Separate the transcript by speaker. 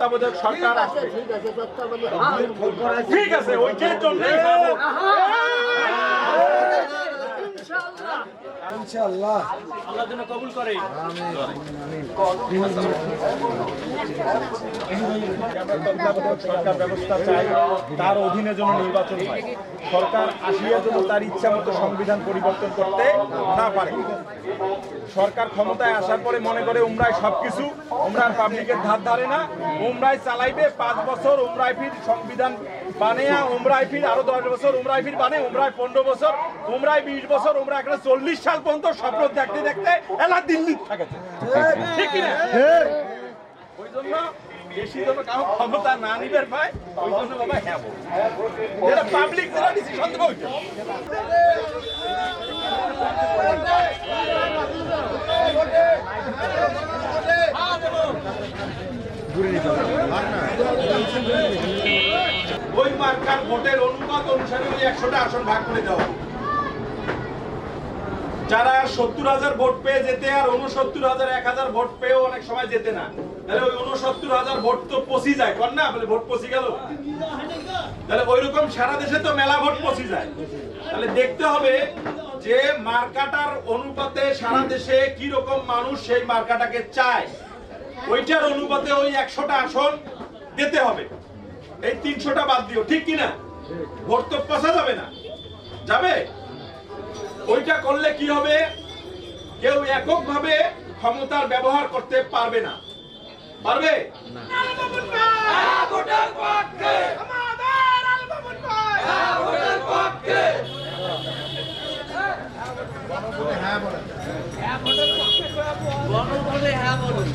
Speaker 1: তত্ত্বাবধায়ক সরকার আসবে। ঠিক আছে, ওইটার জন্য
Speaker 2: ইনশাআল্লাহ
Speaker 1: আল্লাহ যেন কবুল করে। তত্ত্বাবধায়ক সরকার ব্যবস্থা চাই, তার অধীনে যেন নির্বাচন হয়। সরকার আসিয়া যেন তার ইচ্ছা মতো সংবিধান পরিবর্তন করতে না পারে। সরকার ক্ষমতায় আসার পরে মনে করে উমরায় সবকিছু, উমরার পাবলিকের ধার ধারে না, উমরায় চালাইবে 5 বছর, উমরায় ফির সংবিধান বানিয়া, উমরায় ফির আরো 10 বছর, উমরায় ফির বানে, উমরায় 15 বছর, উমরায় 20 বছর, উমরা একটা 40 সাল পর্যন্ত স্বপ্ন দেখতে দেখতে এলা দিল্লি থাকেছে। ঠিক কিনা? ওই জন্য বেশি যেন কারো ক্ষমতা না নিবের পায়, ওই জন্য বাবা হ্যাঁ বল, যেটা পাবলিক যারা ডিসিশন দেবে ওইটা। ওই মার্কার ভোটের অনুপাত অনুসারে ওই 100টা আসন ভাগ করে দেওয়া। যারা 70,000 ভোট পেয়ে যেতে আর 69,000 1000 ভোট পেয়েও অনেক সময় যেতে না, তাহলে ওই 69,000 ভোট তো পচি যায়, কর না বলে ভোট পচি গেল। তাহলে ওই রকম সারা দেশে তো মেলা ভোট পচি যায়। তাহলে দেখতে হবে যে মার্কাটার অনুপাতে সারা দেশে কি রকম মানুষ সেই মার্কাটাকে চায়, ওইটার অনুপাতে ওই 100টা আসন দিতে হবে। এই 300টা বাদ দিও, ঠিক কিনা? ভোট তো পচা যাবে না, যাবে? ওইটা করলে কি হবে, কেউ এককভাবে ক্ষমতার ব্যবহার করতে পারবে না। পারবে?
Speaker 3: গণভোটে হ্যাঁ বলুন।